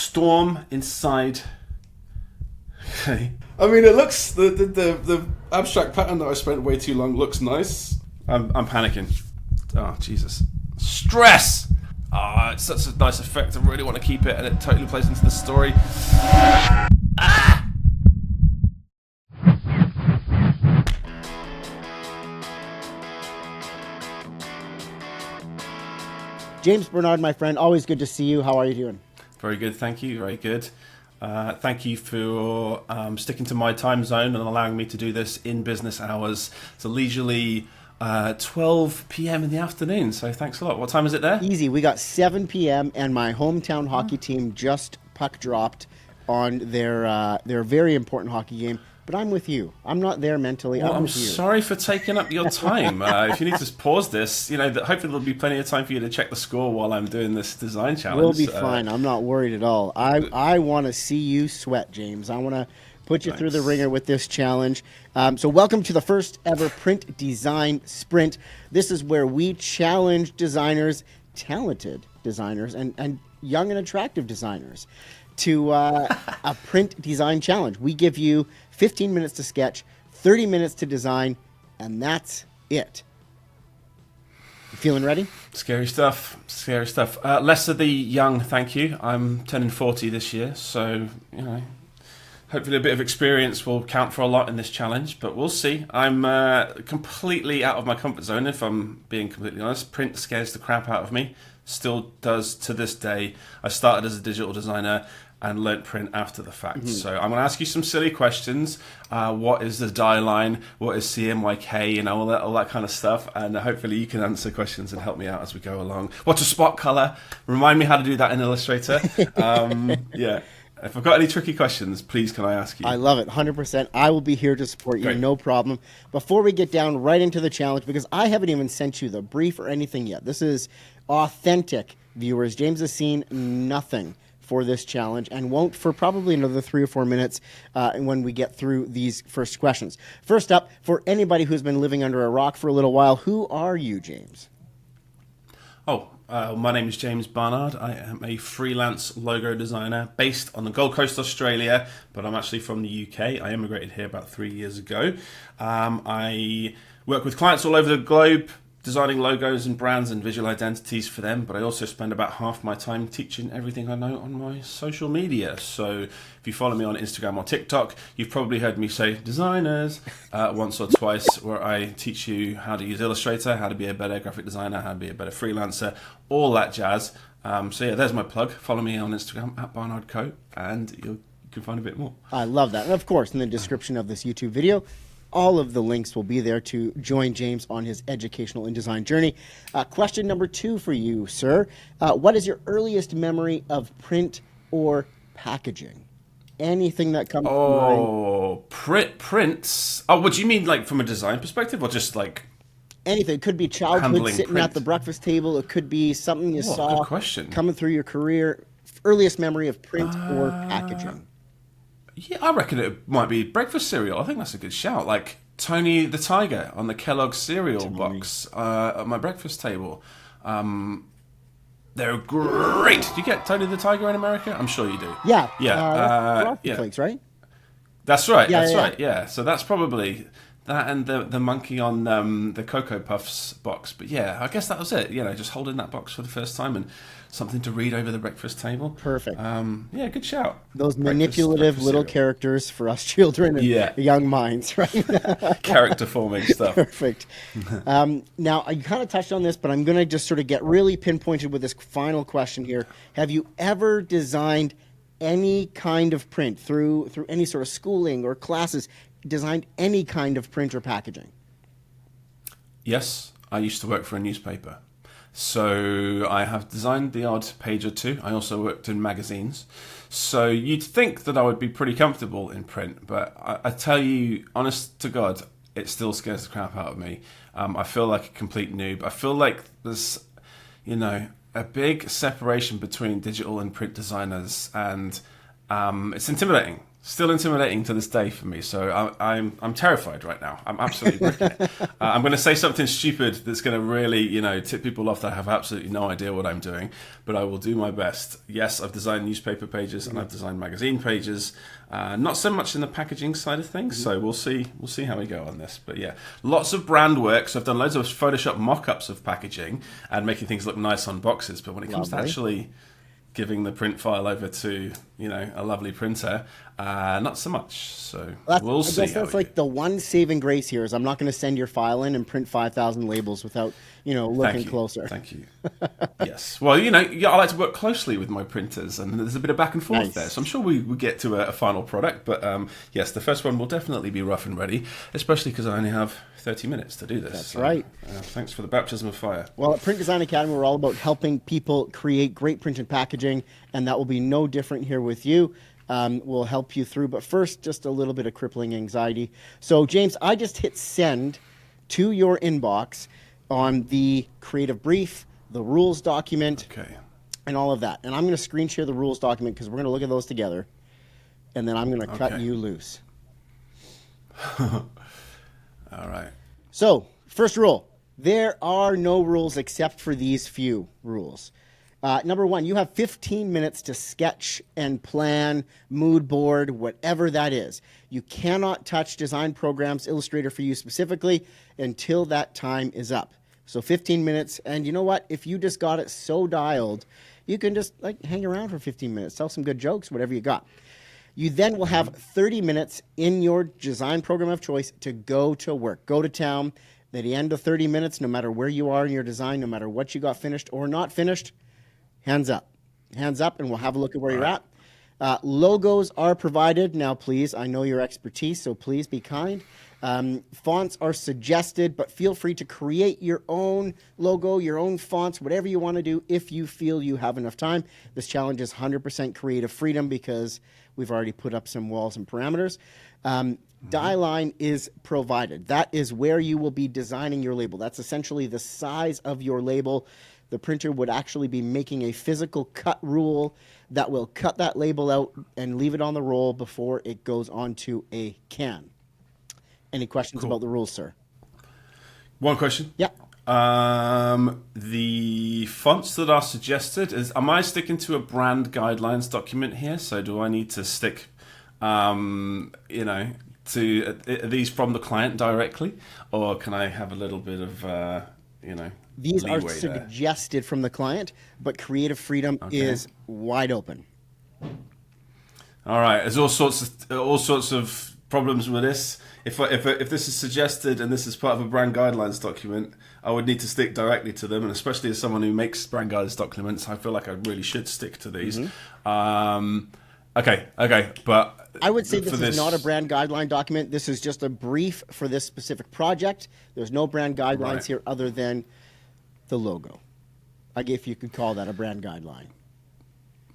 storm inside. Okay. I mean, it looks the abstract pattern that I spent way too long looks nice. I'm panicking. Oh Jesus! Stress. Ah, it's such a nice effect. I really want to keep it, and it totally plays into the story. Ah! James Barnard, my friend, always good to see you. How are you doing? Very good, thank you. Very good. Thank you for sticking to my time zone and allowing me to do this in business hours. It's a leisurely 12 p.m. in the afternoon, so thanks a lot. What time is it there? Easy. We got 7 p.m. and my hometown hockey team just puck dropped on their very important hockey game. But I'm with you. I'm not there mentally. Well, I'm with you. sorry for taking up your time. If you need to pause this, hopefully there'll be plenty of time for you to check the score while I'm doing this design challenge. We'll be fine. I'm not worried at all. I want to see you sweat, James. I want to put you through the ringer with this challenge. So welcome to the first ever Print Design Sprint. This is where we challenge designers, talented designers, and young and attractive designers to a print design challenge. We give you 15 minutes to sketch, 30 minutes to design, and that's it. You feeling ready? Scary stuff. Scary stuff. Less of the young, thank you. I'm turning 40 this year, so, hopefully a bit of experience will count for a lot in this challenge, but we'll see. I'm completely out of my comfort zone, if I'm being completely honest. Print scares the crap out of me. Still does to this day. I started as a digital designer and learnt print after the fact. Mm-hmm. So I'm going to ask you some silly questions. What is the Dieline? What is CMYK? All that kind of stuff. And hopefully you can answer questions and help me out as we go along. What's a spot color? Remind me how to do that in Illustrator. Yeah. If I've got any tricky questions, please can I ask you? I love it, 100%. I will be here to support you, Great. No problem. Before we get down right into the challenge, because I haven't even sent you the brief or anything yet. This is authentic, viewers. James has seen nothing for this challenge and won't for probably another 3 or 4 minutes when we get through these first questions. First up, for anybody who's been living under a rock for a little while, who are you, James? My name is James Barnard. I am a freelance logo designer based on the Gold Coast, Australia, but I'm actually from the UK. I immigrated here about 3 years ago. I work with clients all over the globe, designing logos and brands and visual identities for them, but I also spend about half my time teaching everything I know on my social media. So if you follow me on Instagram or TikTok, you've probably heard me say designers once or twice, where I teach you how to use Illustrator, how to be a better graphic designer, how to be a better freelancer, all that jazz. So yeah, there's my plug. Follow me on Instagram at BarnardCo, and you can find a bit more. I love that. And of course, in the description of this YouTube video, all of the links will be there to join James on his educational and design journey. Question number 2 for you, sir. What is your earliest memory of print or packaging? Anything that comes to mind? Prints. Oh, what do you mean, like from a design perspective, or just like anything? It could be childhood sitting print at the breakfast table. It could be something you saw coming through your career. Earliest memory of print or packaging? Yeah, I reckon it might be breakfast cereal. I think that's a good shout. Like Tony the Tiger on the Kellogg's cereal box at my breakfast table. They're great. Do you get Tony the Tiger in America? I'm sure you do. Yeah. Yeah. Flakes, right? That's right. That's right. Yeah. So that's probably that, and the monkey on the Cocoa Puffs box. But yeah, I guess that was it. Just holding that box for the first time and something to read over the breakfast table. Perfect. Yeah, good shout. Those manipulative little characters for us children and young minds, right? Character forming stuff. Perfect. Now, you kind of touched on this, but I'm going to just sort of get really pinpointed with this final question here. Have you ever designed any kind of print through any sort of schooling or classes, designed any kind of print or packaging? Yes, I used to work for a newspaper. So I have designed the odd page or two. I also worked in magazines. So you'd think that I would be pretty comfortable in print, but I tell you, honest to God, it still scares the crap out of me. I feel like a complete noob. I feel like there's, a big separation between digital and print designers, and it's intimidating. Still intimidating to this day for me, so I'm terrified right now. I'm absolutely bricking it. I'm going to say something stupid that's going to really, tip people off that have absolutely no idea what I'm doing, but I will do my best. Yes, I've designed newspaper pages and I've designed magazine pages. Not so much in the packaging side of things, so we'll see how we go on this. But yeah, lots of brand work. So I've done loads of Photoshop mock-ups of packaging and making things look nice on boxes. But when it comes to actually giving the print file over to a lovely printer, not so much. So we'll see. I guess that's like the one saving grace here is I'm not going to send your file in and print 5,000 labels without looking closer. Thank you. Yes. Well, I like to work closely with my printers, and there's a bit of back and forth there. So I'm sure we get to a final product. But yes, the first one will definitely be rough and ready, especially because I only have 30 minutes to do this. That's right. Thanks for the baptism of fire. Well, at Print Design Academy, we're all about helping people create great print and packaging, and that will be no different here with you. We'll help you through. But first, just a little bit of crippling anxiety. So, James, I just hit send to your inbox on the creative brief, the rules document, and all of that. And I'm going to screen share the rules document because we're going to look at those together, and then I'm going to cut you loose. All right. So, first rule, there are no rules except for these few rules. Number one, you have 15 minutes to sketch and plan, mood board, whatever that is. You cannot touch design programs, Illustrator for you specifically, until that time is up. So 15 minutes, and you know what? If you just got it so dialed, you can just hang around for 15 minutes, tell some good jokes, whatever you got. You then will have 30 minutes in your design program of choice to go to work, go to town. At the end of 30 minutes, no matter where you are in your design, no matter what you got finished or not finished, hands up. Hands up, and we'll have a look at where you're at. Logos are provided. Now, please, I know your expertise, so please be kind. Fonts are suggested, but feel free to create your own logo, your own fonts, whatever you want to do if you feel you have enough time. This challenge is 100% creative freedom because we've already put up some walls and parameters. Dieline is provided. That is where you will be designing your label. That's essentially the size of your label. The printer would actually be making a physical cut rule that will cut that label out and leave it on the roll before it goes onto a can. Any questions about the rules, sir? One question. Yeah. The fonts that are suggested, am I sticking to a brand guidelines document here? So do I need to stick, to these from the client directly? Or can I have a little bit of, These are suggested from the client, but creative freedom is wide open. All right. There's all sorts of problems with this. If this is suggested and this is part of a brand guidelines document, I would need to stick directly to them, and especially as someone who makes brand guidelines documents, I feel like I really should stick to these. Okay, but I would say this is not a brand guideline document. This is just a brief for this specific project. There's no brand guidelines here other than the logo. If you could call that a brand guideline.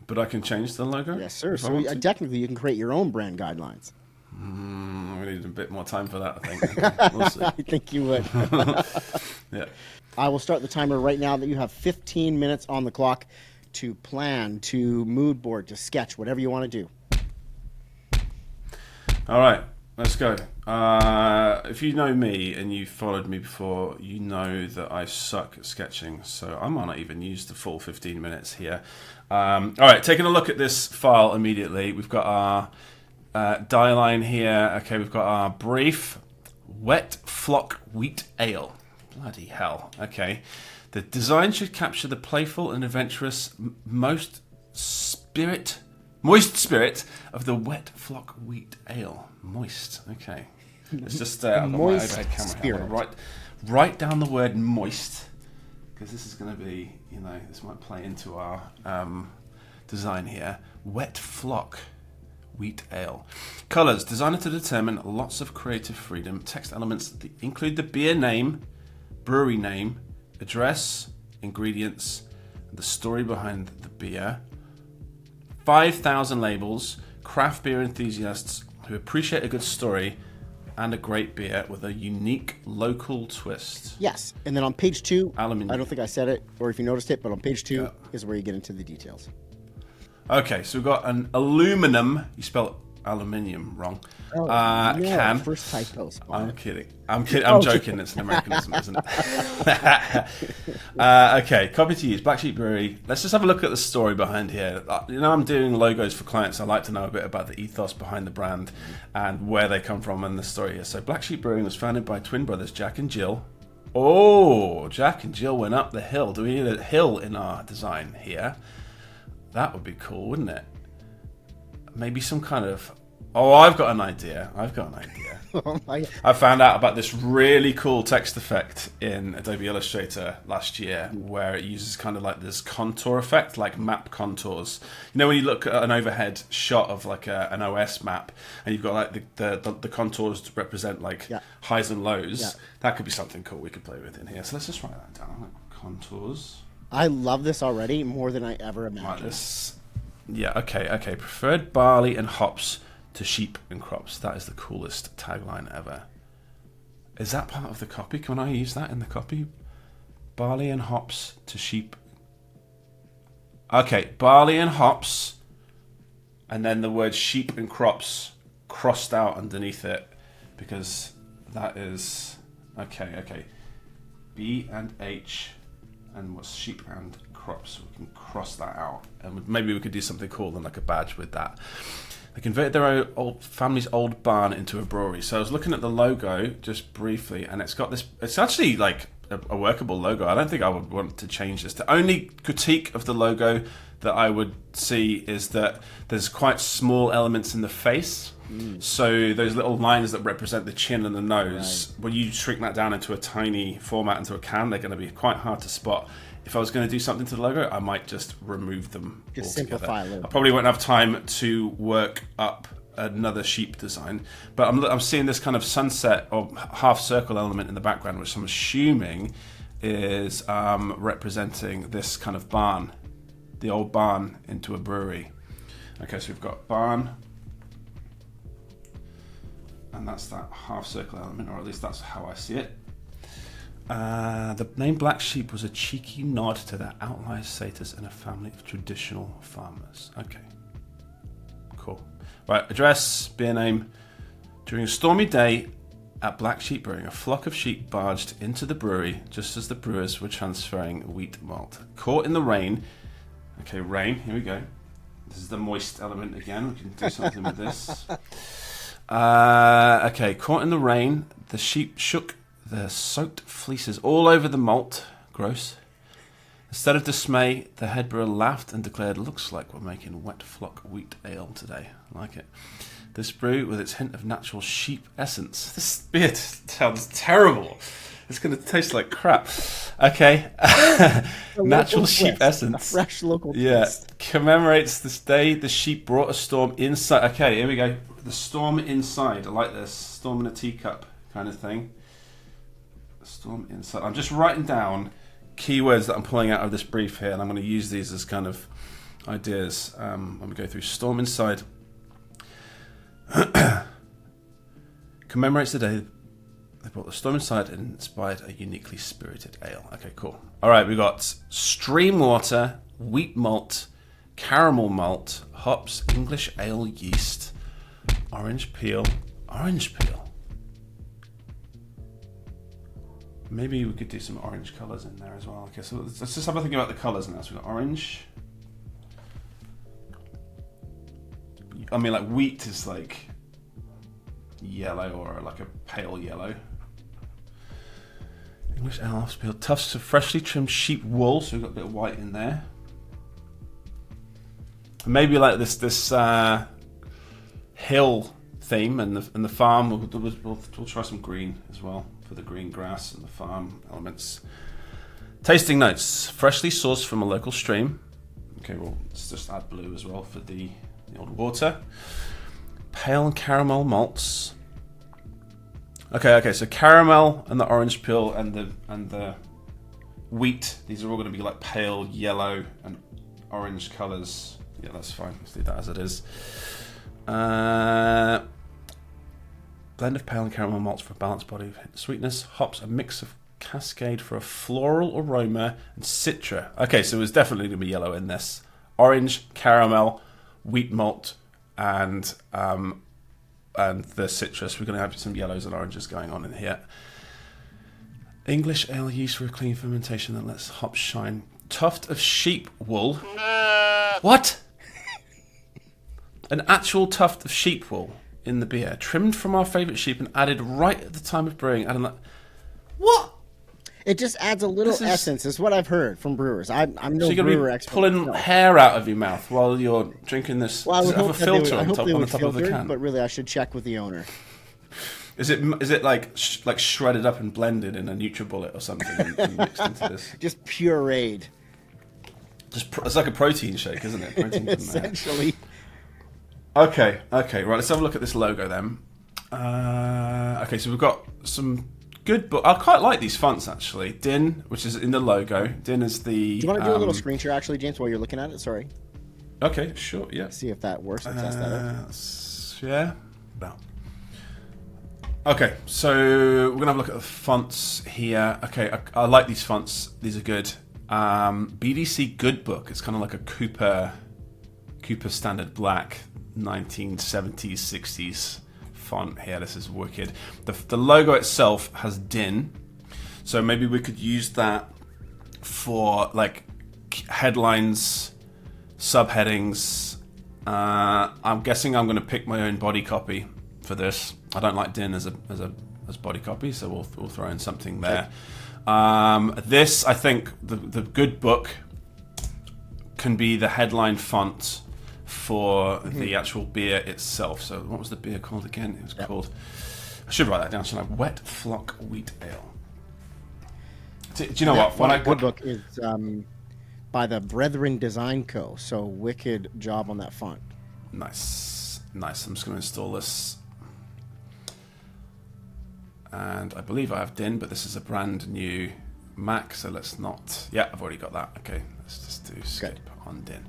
But I can change the logo? Yes, sir. So technically you can create your own brand guidelines. We need a bit more time for that, I think. We'll see. I think you would. Yeah. I will start the timer right now that you have 15 minutes on the clock to plan, to mood board, to sketch, whatever you want to do. All right, let's go. If you know me and you've followed me before, you know that I suck at sketching, so I might not even use the full 15 minutes here. All right, taking a look at this file immediately, we've got our Dieline here. Okay, we've got our brief, wet flock wheat ale. Bloody hell. Okay. The design should capture the playful and adventurous moist spirit of the wet flock wheat ale. Moist. Okay. Let's just moist overhead camera spirit. Write down the word moist, because this is going to be, this might play into our design here. Wet flock wheat ale. Colors designed to determine lots of creative freedom. Text elements that include the beer name, brewery name, address, ingredients, and the story behind the beer. 5,000 labels, craft beer enthusiasts who appreciate a good story and a great beer with a unique local twist. Yes, and then on page 2, Aluminium. I don't think I said it, or if you noticed it, but on page 2 is where you get into the details. Okay, so we've got an aluminum, you spell aluminium wrong. Oh, no, Can. first typo. I'm kidding. I'm kidding. I'm joking. It's an Americanism, isn't it? Okay, copy to use. Black Sheep Brewery. Let's just have a look at the story behind here. You know, I'm doing logos for clients. I like to know a bit about the ethos behind the brand and where they come from and the story here. So Black Sheep Brewing was founded by twin brothers Jack and Jill. Oh, Jack and Jill went up the hill. Do we need a hill in our design here? That would be cool, wouldn't it? Maybe some kind of... Oh, I've got an idea. Oh my God. I found out about this really cool text effect in Adobe Illustrator last year where it uses kind of like this contour effect, like map contours. You know when you look at an overhead shot of like an OS map and you've got like the contours to represent like highs and lows, that could be something cool we could play with in here. So let's just write that down, like contours. I love this already more than I ever imagined. Like this. Yeah, okay. Preferred barley and hops to sheep and crops. That is the coolest tagline ever. Is that part of the copy? Can I use that in the copy? Barley and hops to sheep. Okay, barley and hops, and then the word sheep and crops crossed out underneath it because that is... Okay. B and H, and what's sheep and crops? We can cross that out, and maybe we could do something cool and like a badge with that. They converted their family's old barn into a brewery. So I was looking at the logo just briefly, and it's got this. It's actually like a workable logo. I don't think I would want to change this. The only critique of the logo that I would see is that there's quite small elements in the face. So those little lines that represent the chin and the nose, when you shrink that down into a tiny format, into a can, they're going to be quite hard to spot. If I was going to do something to the logo, I might just remove them Just altogether. simplify a little. I probably won't have time to work up another sheep design, but I'm seeing this kind of sunset or half circle element in the background, which I'm assuming is representing this kind of barn, the old barn into a brewery. Okay, so we've got barn, and that's that half circle element, or at least that's how I see it. The name Black Sheep was a cheeky nod to their outlier status in a family of traditional farmers. Okay, cool. Right, address, beer name. During a stormy day at Black Sheep Brewing, a flock of sheep barged into the brewery just as the brewers were transferring wheat malt. Caught in the rain. Okay, rain, here we go. This is the moist element again. We can do something with this. Okay, caught in the rain, the sheep shook their soaked fleeces all over the malt. Gross. Instead of dismay, the head brewer laughed and declared, "Looks like we're making wet flock wheat ale today." I like it. This brew, with its hint of natural sheep essence. This beer sounds terrible. It's going to taste like crap. Okay. Natural sheep essence. A fresh local twist. Commemorates this day the sheep brought a storm inside. Okay, here we go. The storm inside. I like this. Storm in a teacup kind of thing. Storm inside. I'm just writing down keywords that I'm pulling out of this brief here, and I'm going to use these as kind of ideas when we go through. Storm inside. Commemorates the day they brought the storm inside and inspired a uniquely spirited ale. Okay, cool. All right, we got stream water, wheat malt, caramel malt, hops, English ale yeast, orange peel. Orange peel. Maybe we could do some orange colours in there as well. Okay, so let's just have a think about the colours now. So we've got orange. I mean, like wheat is like yellow or like a pale yellow. English ale hops peel. Tufts of freshly trimmed sheep wool. So we've got a bit of white in there. Maybe like this hill theme and the farm. We'll try some green as well for the green grass and the farm elements. Tasting notes: freshly sourced from a local stream. Okay, well let's just add blue as well for the old water. Pale and caramel malts. Okay. So caramel and the orange peel and the wheat. These are all going to be like pale yellow and orange colours. Yeah, that's fine. Let's leave that as it is. Blend of pale and caramel malts for a balanced body of sweetness. Hops, a mix of cascade for a floral aroma, and citra. Okay, so there's definitely going to be yellow in this. Orange, caramel, wheat malt, and the citrus. We're going to have some yellows and oranges going on in here. English ale used for a clean fermentation that lets hops shine. Tuft of sheep wool. What? An actual tuft of sheep wool in the beer, trimmed from our favourite sheep and added right at the time of brewing. What? It just adds a little essence, is what I've heard from brewers. I'm no so you're brewer be expert. Pulling hair out of your mouth while you're drinking this. Well, I would Does it have a filter on the top of the can? But really, I should check with the owner. Is it like shredded up and blended in a NutriBullet or something and mixed into this? Just pureed. It's like a protein shake, isn't it? Protein essentially. Okay, right. Let's have a look at this logo then. Okay, so we've got some good book. I quite like these fonts actually. Din, which is in the logo. Din is the. Do you want to do a little screen share actually, James, while you're looking at it? Sorry. Okay, sure. Yeah. See if that works. Let's test that out. Yeah. No. Okay, so we're gonna have a look at the fonts here. Okay, I like these fonts. These are good. BDC Good Book. It's kind of like a Cooper Standard Black 1970s 60s font here. This is wicked. The logo itself has Din, so maybe we could use that for like headlines, subheadings. I'm guessing I'm going to pick my own body copy for this. I don't like Din as body copy, so we'll throw in something there. This, I think, the Good Book can be the headline font for the actual beer itself. So what was the beer called again? It was called, I should write that down, shouldn't I? Wet Flock Wheat Ale. Do you know what? Good Book is by the Brethren Design Co. So wicked job on that font. Nice. I'm just going to install this. And I believe I have Din, but this is a brand new Mac, so let's not. Yeah, I've already got that. Okay, let's just do skip on Din.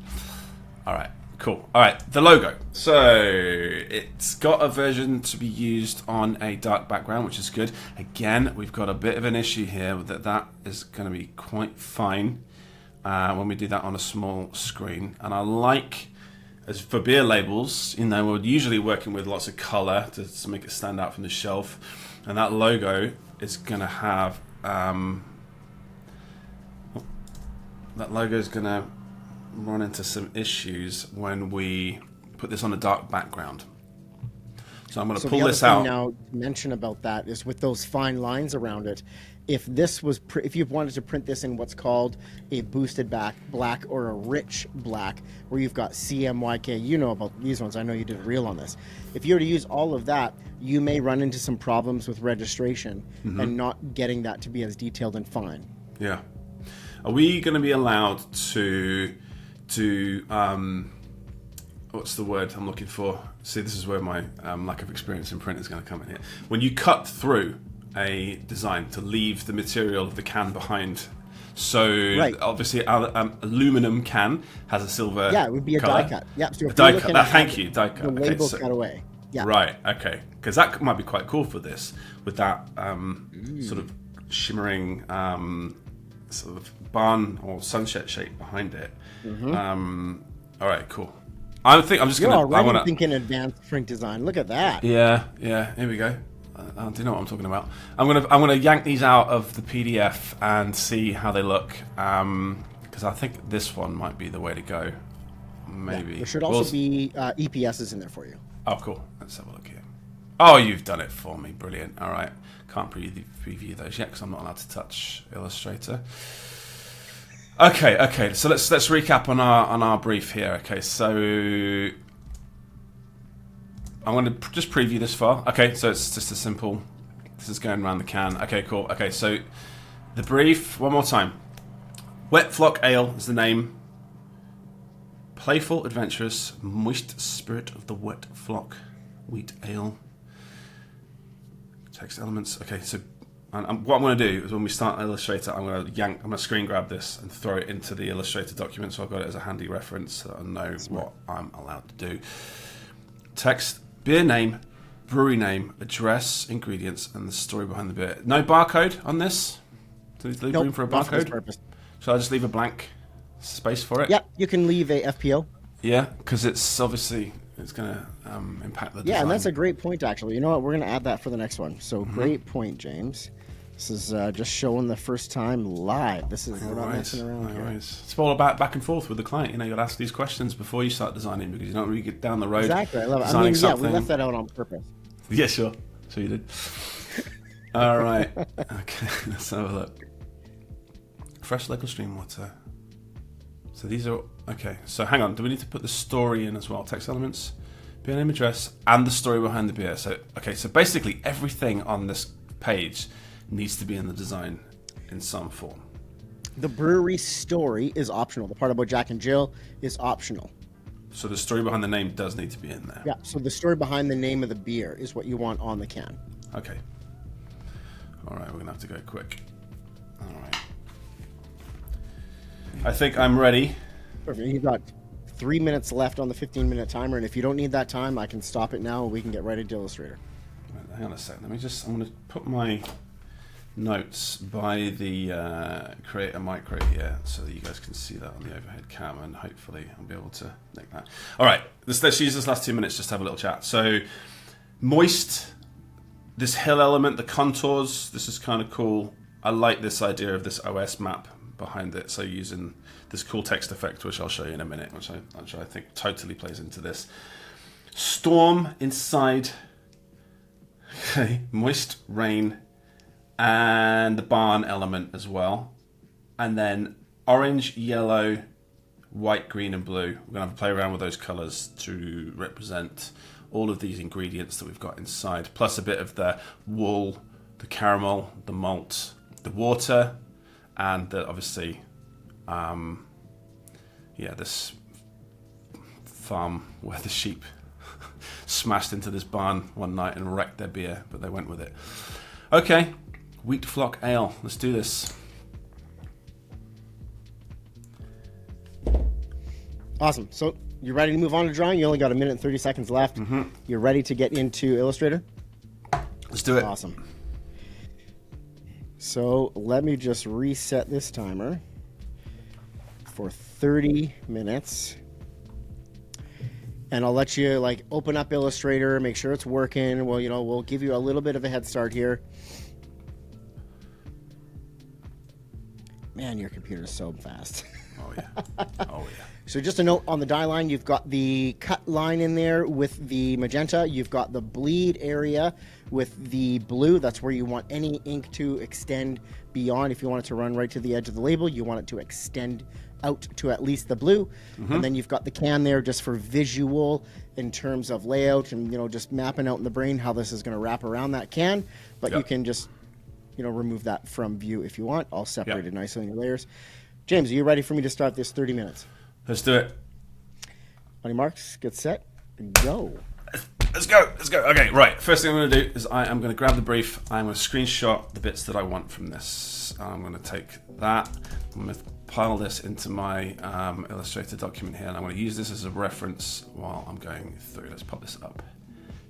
All right, cool. All right, the logo. So it's got a version to be used on a dark background, which is good. Again, we've got a bit of an issue here that is going to be quite fine when we do that on a small screen. And I like, as for beer labels, we're usually working with lots of color to make it stand out from the shelf. And that logo is going to have, that logo is going to run into some issues when we put this on a dark background. So I'm going to pull this out. Now, to mention about that is with those fine lines around it. If this was, if you wanted to print this in what's called a boosted black or a rich black, where you've got CMYK, you know about these ones. I know you did a reel on this. If you were to use all of that, you may run into some problems with registration and not getting that to be as detailed and fine. Yeah. Are we going to be allowed to what's the word I'm looking for? See, this is where my lack of experience in print is going to come in here. When you cut through a design to leave the material of the can behind. So obviously aluminum can has a silver it would be a color. die cut. Yeah, so a die cut. Thank you, die cut. The label cut away. Yeah. Right, okay. Because that might be quite cool for this, with that sort of shimmering sort of barn or sunset shape behind it. All right, cool. I'm just going to... You're already thinking advanced print design. Look at that. Yeah, here we go. I do know what I'm talking about. I'm gonna yank these out of the PDF and see how they look, because I think this one might be the way to go. Maybe there should also be EPSs in there for you. Oh, cool. Let's have a look here. Oh, you've done it for me. Brilliant. All right. Can't preview those yet because I'm not allowed to touch Illustrator. Okay. So let's recap on our brief here. Okay, so I'm going to just preview this file. Okay, so it's just a simple, this is going around the can. Okay, cool. Okay, so the brief, one more time. Wet Flock Ale is the name. Playful, adventurous, moist spirit of the Wet Flock Wheat Ale. Text elements. Okay, so what I'm going to do is when we start Illustrator, I'm going to screen grab this and throw it into the Illustrator document so I've got it as a handy reference so that I know what I'm allowed to do. Text. Beer name, brewery name, address, ingredients, and the story behind the beer. No barcode on this? Do we leave room for a barcode? Shall I just leave a blank space for it? Yeah, you can leave a FPO. Yeah, because it's obviously it's going to impact the design. Yeah, and that's a great point, actually. You know what? We're going to add that for the next one. So great point, James. This is just showing the first time live. This is we're not messing around here. It's all about back and forth with the client. You know, you got to ask these questions before you start designing because you don't really get down the road. Exactly, I love it. I mean, yeah, we left that out on purpose. Yeah, sure. So you did. All right. Okay, let's have a look. Fresh local stream water. So these are okay. So hang on. Do we need to put the story in as well? Text elements, beer name, address, and the story behind the beer. So okay. So basically everything on this page needs to be in the design in some form. The brewery story is optional. The part about Jack and Jill is optional. So the story behind the name does need to be in there. Yeah, so the story behind the name of the beer is what you want on the can. Okay. All right, we're going to have to go quick. All right. I think I'm ready. Perfect. You've got 3 minutes left on the 15-minute timer, and if you don't need that time, I can stop it now and we can get right into Illustrator. Hang on a second. I'm going to put my notes by the creator micro here so that you guys can see that on the overhead cam, and hopefully I'll be able to make that. All right, let's use this last 2 minutes just to have a little chat. So moist, this hill element, the contours, this is kind of cool. I like this idea of this OS map behind it, so using this cool text effect, which I'll show you in a minute, which I think totally plays into this. Storm inside, okay, moist, rain, and the barn element as well, and then orange, yellow, white, green, and blue. We're gonna have to play around with those colors to represent all of these ingredients that we've got inside, plus a bit of the wool, the caramel, the malt, the water, and the, obviously this farm where the sheep smashed into this barn one night and wrecked their beer, but they went with it. Okay. Wheat flock ale. Let's do this. Awesome. So you're ready to move on to drawing? You only got 1 minute and 30 seconds left. You're ready to get into Illustrator? Let's do it. Awesome. So let me just reset this timer for 30 minutes. And I'll let you open up Illustrator, make sure it's working. Well, we'll give you a little bit of a head start here. Man, your computer's so fast. Oh yeah. Oh yeah. So just a note on the Dieline, you've got the cut line in there with the magenta. You've got the bleed area with the blue. That's where you want any ink to extend beyond. If you want it to run right to the edge of the label, you want it to extend out to at least the blue. And then you've got the can there just for visual in terms of layout and, just mapping out in the brain how this is going to wrap around that can. But you can just remove that from view if you want. All separated nicely in your layers. James, are you ready for me to start this 30 minutes? Let's do it. On your marks, get set, go. Let's go. Okay, right. First thing I'm going to do is I am going to grab the brief. I'm going to screenshot the bits that I want from this. I'm going to take that. I'm going to pile this into my Illustrator document here, and I'm going to use this as a reference while I'm going through. Let's pop this up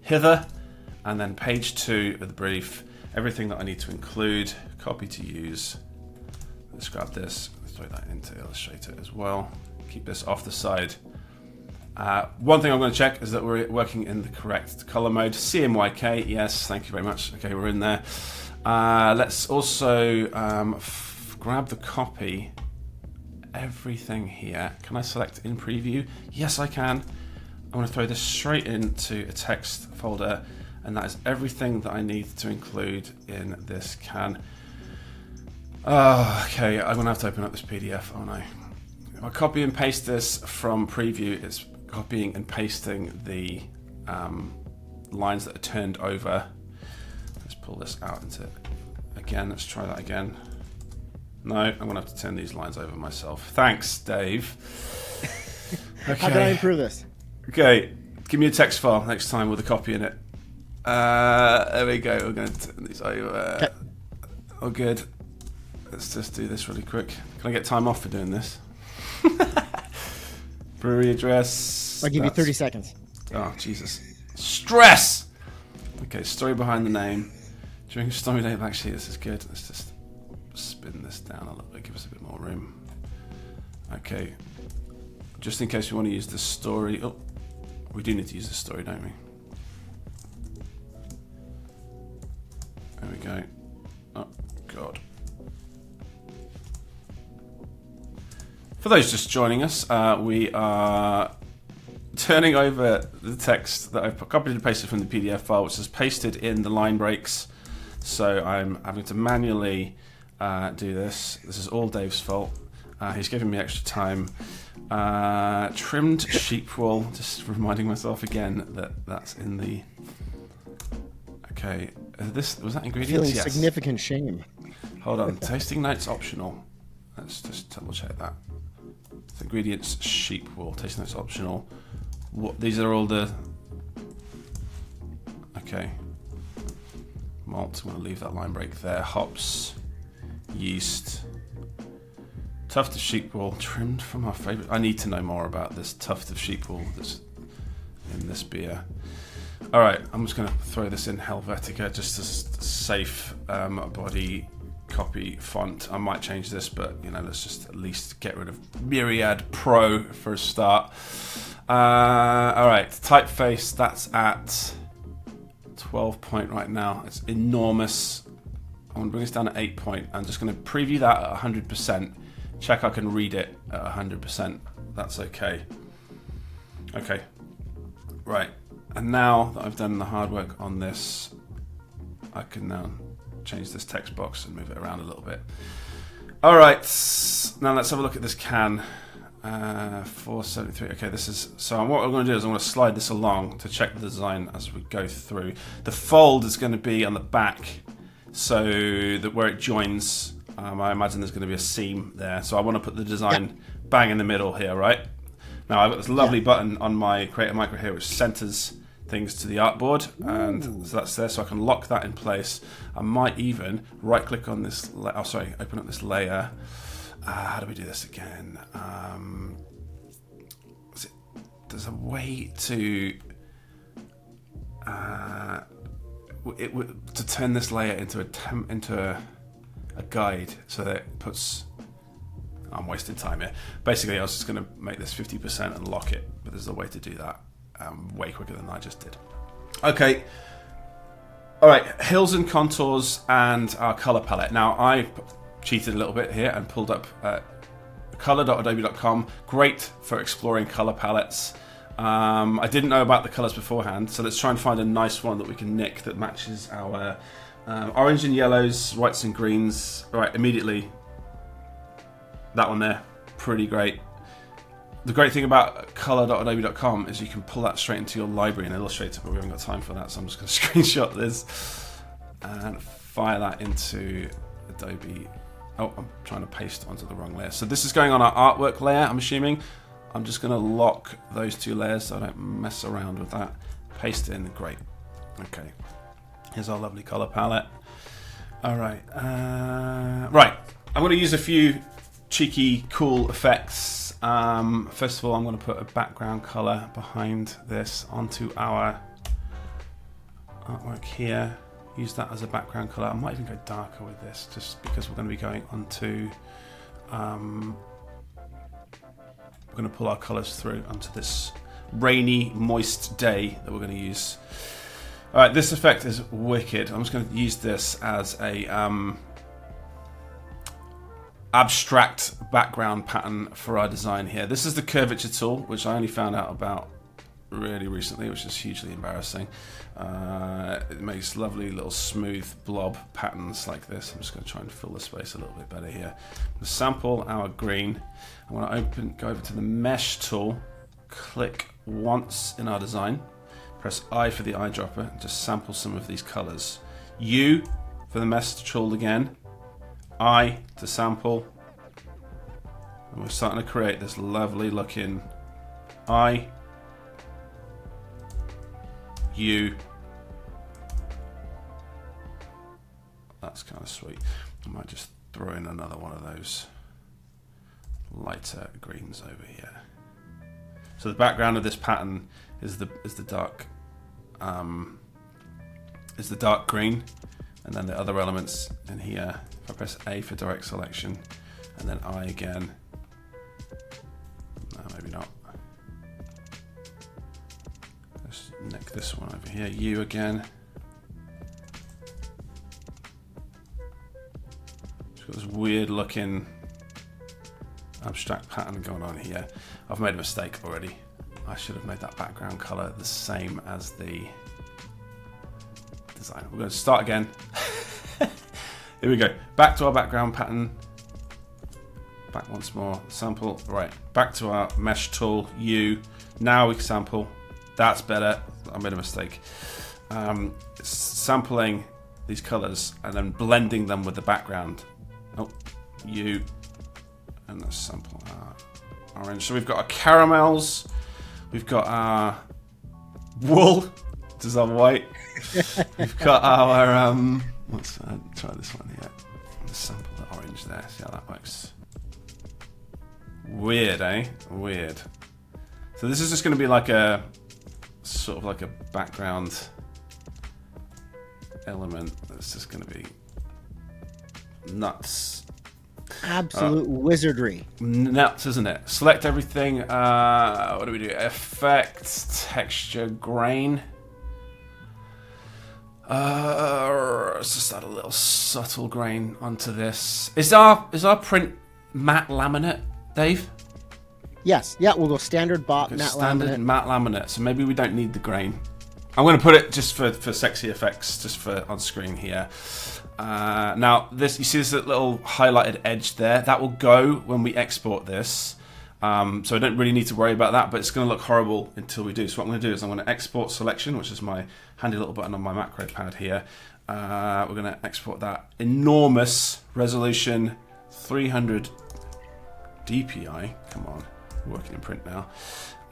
hither, and then page 2 of the brief. Everything that I need to include, copy to use. Let's grab this, let's throw that into Illustrator as well. Keep this off the side. One thing I'm going to check is that we're working in the correct color mode. CMYK, yes, thank you very much. Okay, we're in there. Let's also grab the copy. Everything here. Can I select in preview? Yes, I can. I'm going to throw this straight into a text folder, and that is everything that I need to include in this can. Okay, I'm going to have to open up this PDF. Oh no. If I copy and paste this from preview, it's copying and pasting the lines that are turned over. Let's pull this out into again. Let's try that again. No, I'm going to have to turn these lines over myself. Thanks, Dave. Okay. How can I improve this? Okay, give me a text file next time with a copy in it. There we go. We're going to turn these over. Okay. Oh, good. Let's just do this really quick. Can I get time off for doing this? Brewery address. I'll give you 30 seconds. Oh, Jesus. Stress! Okay, story behind the name. During story day, actually, this is good. Let's just spin this down a little bit, give us a bit more room. Okay. Just in case we want to use the story. Oh, We do need to use this story, don't we? There we go. Oh, God. For those just joining us, we are turning over the text that I've copied and pasted from the PDF file, which is pasted in the line breaks. So I'm having to manually do this. This is all Dave's fault. He's giving me extra time. Trimmed sheep wool. Just reminding myself again that that's in the. Okay, this was that ingredients. Feeling significant shame. Hold on, tasting notes optional. Let's just double check that. The ingredients: sheep wool. Tasting notes optional. What? These are all the. Okay. Malt. I'm going to leave that line break there. Hops, yeast. Tuft of sheep wool trimmed from our favourite. I need to know more about this tuft of sheep wool that's in this beer. All right, I'm just going to throw this in Helvetica just as a safe body copy font. I might change this, but let's just at least get rid of Myriad Pro for a start. All right, typeface. That's at 12 point right now. It's enormous. I'm going to bring this down to 8 point. I'm just going to preview that at 100%. Check I can read it at 100%. That's okay. Okay. Right. And now that I've done the hard work on this, I can now change this text box and move it around a little bit. All right. Now let's have a look at this can. 473. Okay, this is... So what I'm going to do is I'm going to slide this along to check the design as we go through. The fold is going to be on the back, so that where it joins... I imagine there's going to be a seam there, so I want to put the design bang in the middle here, right? Now I've got this lovely button on my Creator Micro here which centers things to the artboard, and so that's there, so I can lock that in place. I might even right-click on this. Open up this layer. How do we do this again? There's a way to to turn this layer into a guide, so that it puts. I'm wasting time here. Basically, I was just going to make this 50% and lock it, but there's a way to do that way quicker than I just did. Okay. All right, hills and contours and our color palette. Now, I cheated a little bit here and pulled up color.adobe.com. Great for exploring color palettes. I didn't know about the colors beforehand, so let's try and find a nice one that we can nick that matches our orange and yellows, whites and greens. All right, immediately. That one there, pretty great. The great thing about color.adobe.com is you can pull that straight into your library in Illustrator, but we haven't got time for that, so I'm just going to screenshot this and fire that into Adobe. Oh, I'm trying to paste onto the wrong layer. So this is going on our artwork layer, I'm assuming. I'm just going to lock those two layers so I don't mess around with that. Paste in, great. Okay, here's our lovely color palette. All right, right. I'm going to use a few cheeky, cool effects. First of all, I'm going to put a background color behind this onto our artwork here. Use that as a background color. I might even go darker with this, just because we're going to be going onto. We're going to pull our colors through onto this rainy, moist day that we're going to use. All right, this effect is wicked. I'm just going to use this as a abstract background pattern for our design here. This is the Curvature tool, which I only found out about really recently, which is hugely embarrassing. It makes lovely little smooth blob patterns like this. I'm just going to try and fill the space a little bit better here. We'll sample our green. I want to go over to the mesh tool, click once in our design, press I for the eyedropper, and just sample some of these colors. U for the mesh tool again, I to sample, and we're starting to create this lovely looking I, U. That's kind of sweet. I might just throw in another one of those lighter greens over here. So the background of this pattern is the dark green, and then the other elements in here. If I press A for direct selection, and then I again. No, maybe not. this one over here, U again. It's got this weird looking abstract pattern going on here. I've made a mistake already. I should have made that background color the same as the design. We're going to start again. Here we go. Back to our background pattern. Back once more. Sample. Right. Back to our mesh tool. U. Now we can sample. That's better. I made a mistake. Sampling these colors and then blending them with the background. Oh, U. And let's sample our orange. So we've got our caramels. We've got our wool. This is our white. We've got our let's try this one here. Let's sample the orange there. See how that works. Weird, eh? Weird. So this is just going to be like a sort of like a background element that's just going to be nuts. Absolute wizardry. Nuts, isn't it? Select everything. What do we do? Effect, texture, grain. Let's just add a little subtle grain onto this. Is our print matte laminate, Dave? Yes. Yeah, we'll go standard matte Standard laminate. matte laminate. So maybe we don't need the grain. I'm going to put it just for sexy effects, just for on screen here. Now, this, you see this little highlighted edge there? That will go when we export this. So I don't really need to worry about that, but it's going to look horrible until we do. So what I'm going to do is I'm going to export selection, which is my handy little button on my macro pad here. We're going to export that enormous resolution 300 DPI. Come on, we're working in print now.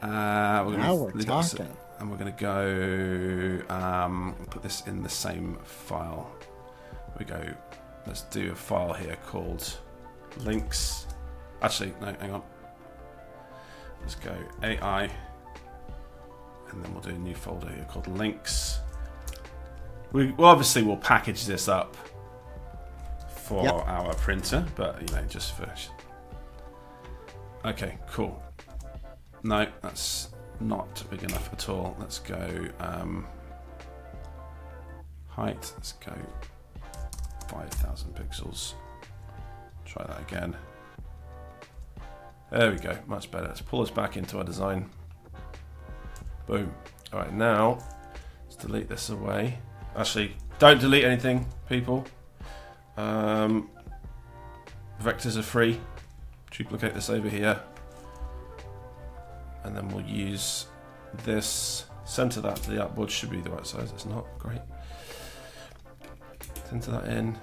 Now we're talking. And we're going to go put this in the same file. We go, let's do a file here called links. Actually, no, hang on. Let's go AI, and then we'll do a new folder here called links. Well, obviously we'll package this up for our printer, but you know, just for. Okay, cool. No, that's not big enough at all. Let's go height. Let's go 5,000 pixels. Try that again. There we go, much better. Let's pull us back into our design. Boom. All right, now let's delete this away. Actually, don't delete anything, people. Vectors are free. Duplicate this over here. And then we'll use this. Center that to the artboard, should be the right size. It's not, great. Center that in.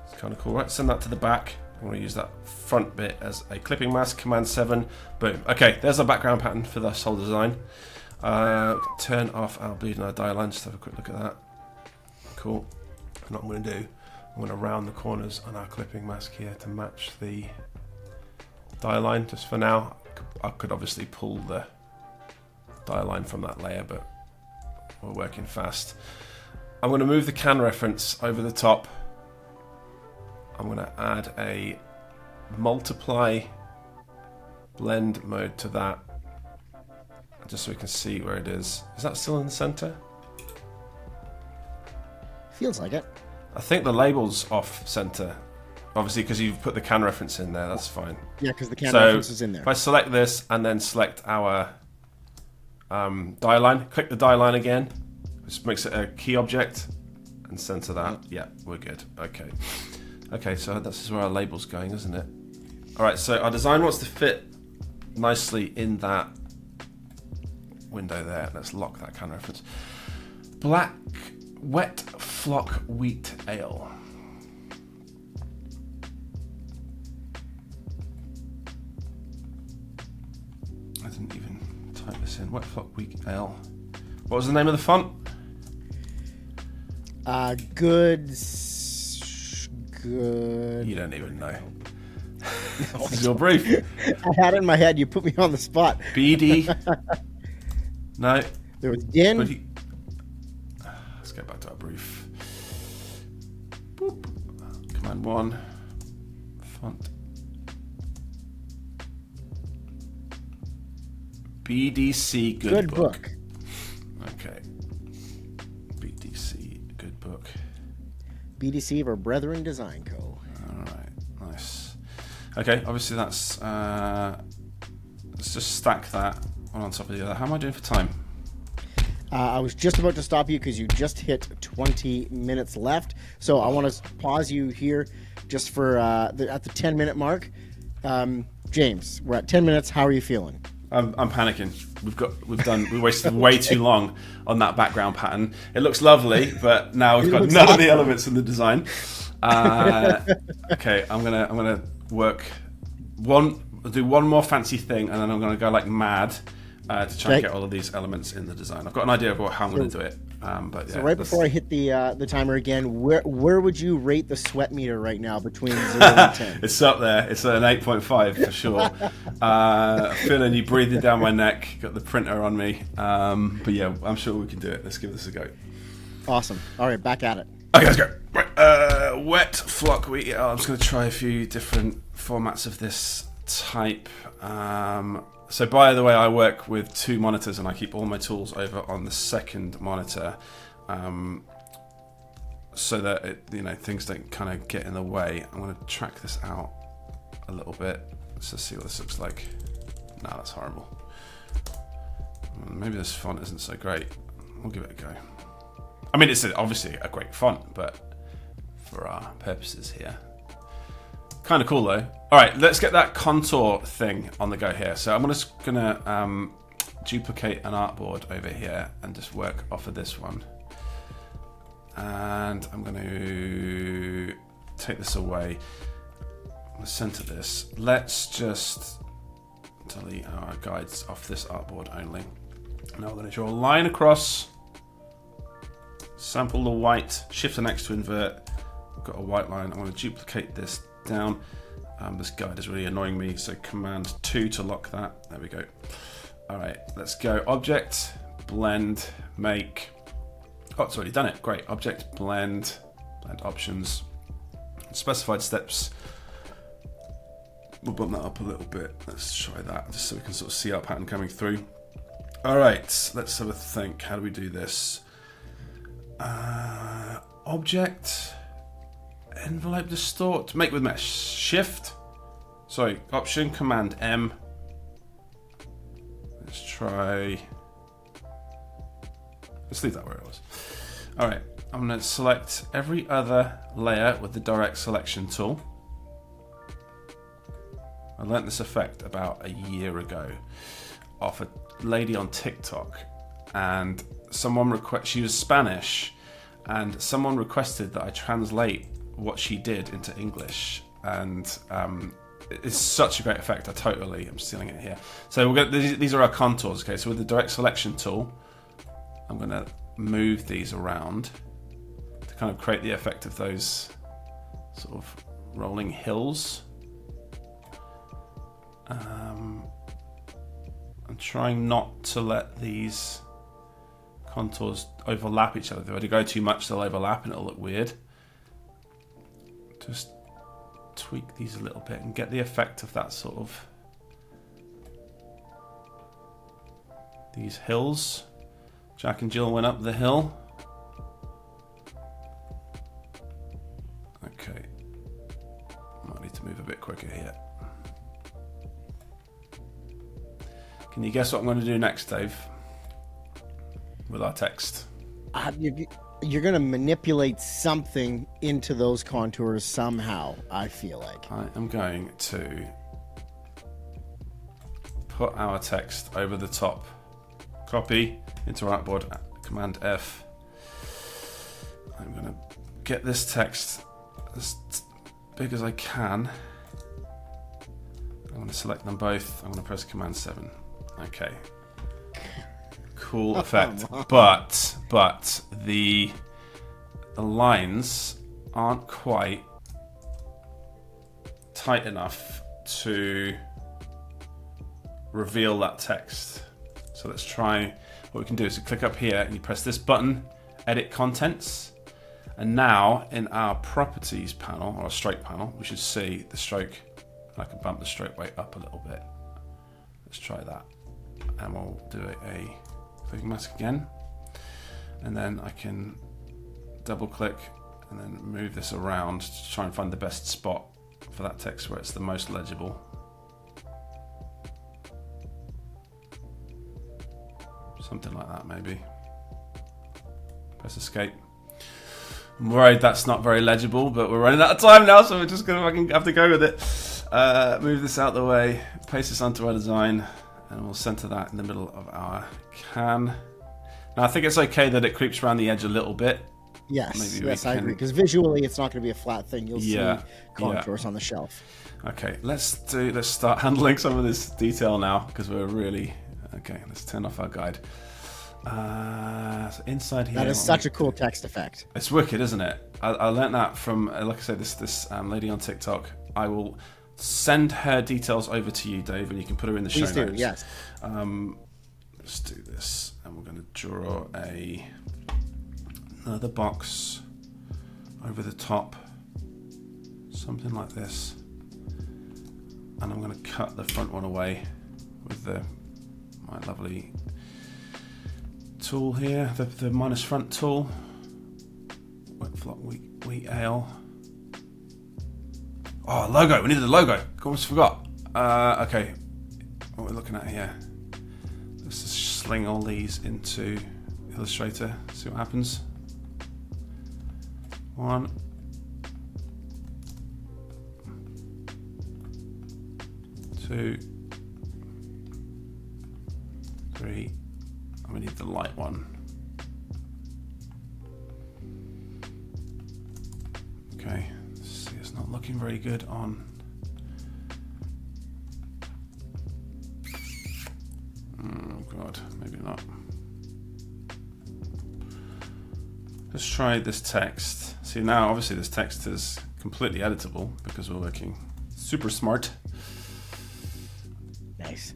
It's kind of cool, right? Send that to the back. I'm going to use that front bit as a clipping mask, Command 7, boom. Okay, there's our background pattern for this whole design. Turn off our bleed and our Dieline, just have a quick look at that. Cool. And what I'm going to do, I'm going to round the corners on our clipping mask here to match the Dieline, just for now. I could obviously pull the Dieline from that layer, but we're working fast. I'm going to move the can reference over the top. I'm going to add a multiply blend mode to that, just so we can see where it is. Is that still in the center? Feels like it. I think the label's off center, obviously because you've put the can reference in there. That's fine. Yeah, because the can reference is in there. If I select this and then select our Dieline, click the Dieline again, which makes it a key object, and center that. Yeah, we're good. Okay. Okay, so this is where our label's going, isn't it? All right, so our design wants to fit nicely in that window there. Let's lock that can reference. Black wet flock wheat ale. I didn't even type this in. Wet flock wheat ale. What was the name of the font? Good. You don't even know. This is your brief. I had it in my head. You put me on the spot. BD. No. There was Din. Let's go back to our brief. Boop. Command 1. Font. BDC Good book. Okay. BDC Good Book. BDC of our Brethren Design Co. All right. Nice. Okay. Obviously, that's. Let's just stack that one on top of the other. How am I doing for time? I was just about to stop you because you just hit 20 minutes left. So I want to pause you here just for at the 10-minute mark. James, we're at 10 minutes. How are you feeling? I'm panicking. We wasted way too long on that background pattern. It looks lovely, but now we've got none of the elements in the design. Okay, I'm gonna do one more fancy thing, and then I'm gonna go like mad to try and get all of these elements in the design. I've got an idea of how I'm gonna do it. But yeah, so right before I hit the timer again, where would you rate the sweat meter right now between 0 and 10? It's up there. It's an 8.5 for sure. Feeling you breathing down my neck. Got the printer on me. But yeah, I'm sure we can do it. Let's give this a go. Awesome. All right, back at it. Okay, let's go. Right. Wet flock wheat. Yeah, I'm just going to try a few different formats of this type. So by the way, I work with 2 monitors and I keep all my tools over on the second monitor, so that things don't kind of get in the way. I'm going to track this out a little bit. Let's just see what this looks like. No, that's horrible. Maybe this font isn't so great. We'll give it a go. I mean, it's obviously a great font, but for our purposes here. Kind of cool though. All right, let's get that contour thing on the go here. So I'm just gonna duplicate an artboard over here and just work off of this one. And I'm going to take this away. I'm going to center this. Let's just delete our guides off this artboard only. Now we're going to draw a line across. Sample the white. Shift and X to invert. I've got a white line. I'm going to duplicate this down. This guide is really annoying me, so Command 2 to lock that. There we go. All right, let's go. Object, blend, make. Oh, it's already done it. Great. Object, blend options, specified steps. We'll bump that up a little bit. Let's try that just so we can sort of see our pattern coming through. All right, let's have a think. How do we do this? Object, envelope, distort, make with mesh. Option, Command M. Let's try. Let's leave that where it was. All right, I'm going to select every other layer with the direct selection tool. I learnt this effect about a year ago off a lady on TikTok, and she was Spanish, and someone requested that I translate what she did into English, and it's such a great effect. I'm stealing it here. So these are our contours. Okay, so with the direct selection tool, I'm going to move these around to kind of create the effect of those sort of rolling hills. I'm trying not to let these contours overlap each other. If I go too much, they'll overlap and it'll look weird. Just tweak these a little bit and get the effect of that sort of these hills. Jack and Jill went up the hill. Okay. Might need to move a bit quicker here. Can you guess what I'm going to do next, Dave? With our text. You're going to manipulate something into those contours somehow, I feel like. I am going to put our text over the top. Copy into artboard, Command F. I'm going to get this text as big as I can. I'm going to select them both. I'm going to press Command 7. Okay. Cool effect. But the lines aren't quite tight enough to reveal that text. So let's try. What we can do is you click up here and you press this button, edit contents, and now in our properties panel, or a stroke panel, we should see the stroke. I can bump the stroke weight up a little bit. Let's try that. and we'll do a clicking mask again, and then I can double click and then move this around to try and find the best spot for that text where it's the most legible. Something like that, maybe. Press escape. I'm worried that's not very legible, but we're running out of time now, so we're just gonna fucking have to go with it. Move this out the way, paste this onto our design, and we'll center that in the middle of our can. Now I think it's okay that it creeps around the edge a little bit. Yes, yes, I agree. Because visually, it's not going to be a flat thing. You'll see contours on the shelf. Okay, let's start handling some of this detail now, because we're really okay. Let's turn off our guide. So inside here, that is such a cool text effect. It's wicked, isn't it? I learned that from, like I said, this lady on TikTok. I will send her details over to you, Dave, and you can put her in the show notes. Please do, yes. Let's do this, and we're going to draw another box over the top, something like this, and I'm going to cut the front one away with my lovely tool here, the minus front tool, wet flock wheat ale. Oh, logo, we needed a logo, almost forgot. Okay, what we're looking at here, let's just sling all these into Illustrator, see what happens. 1, 2, 3, and we need the light one. Okay, see, it's not looking very good on. Oh God, maybe not. Let's try this text. See, now obviously this text is completely editable because we're working super smart. Nice.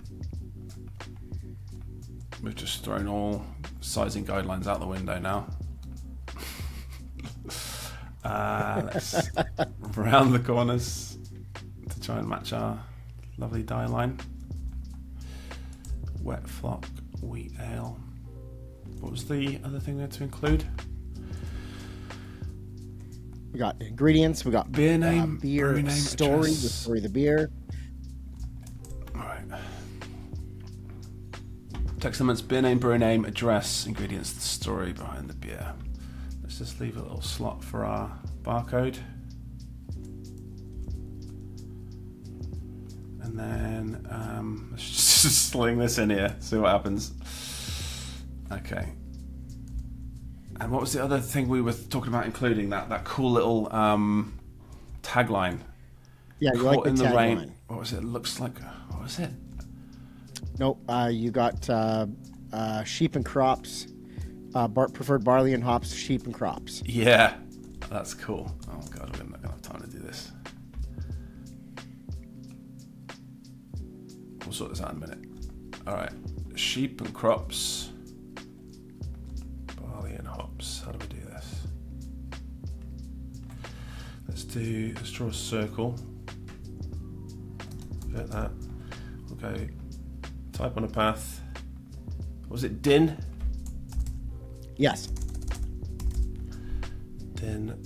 We've just thrown all sizing guidelines out the window now. Let's round the corners to try and match our lovely Dieline. Wet flock wheat ale. What was the other thing we had to include? We got ingredients. We got beer name, beer name, story, the story of the beer. All right. Text elements: beer name, brewer name, address, ingredients, the story behind the beer. Let's just leave a little slot for our barcode, and then let's just sling this in here. See what happens. Okay. And what was the other thing we were talking about including? That cool little tagline. Yeah, you like the tagline. What was it? Looks like. What was it? Nope. You got sheep and crops. Preferred barley and hops. Sheep and crops. Yeah, that's cool. Oh God, we're not gonna have time to do this. We'll sort this out in a minute. All right, sheep and crops. And hops. How do we do this? Let's draw a circle. Get that. We'll go type on a path. Was it din? Yes. Din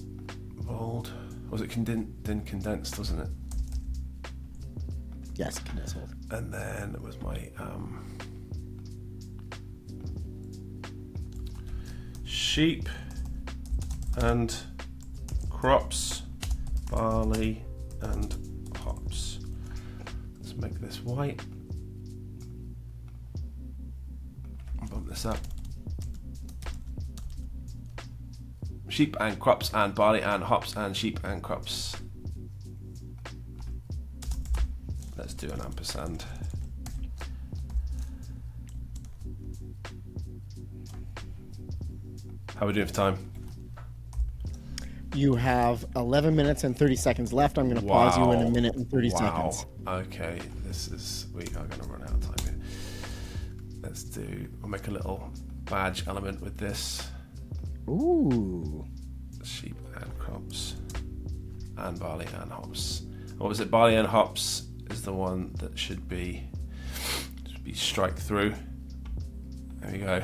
bold. Was it din condensed, wasn't it? Yes, condensed bold. And then it was my sheep and crops, barley and hops. Let's make this white. Bump this up. Sheep and crops and barley and hops and sheep and crops. Let's do an ampersand. How are we doing for time? You have 11 minutes and 30 seconds left. I'm going to pause you in a minute and 30 seconds. Okay, we are going to run out of time here. We'll make a little badge element with this. Ooh. Sheep and crops and barley and hops. What was it? Barley and hops is the one that should be you strike through. There we go.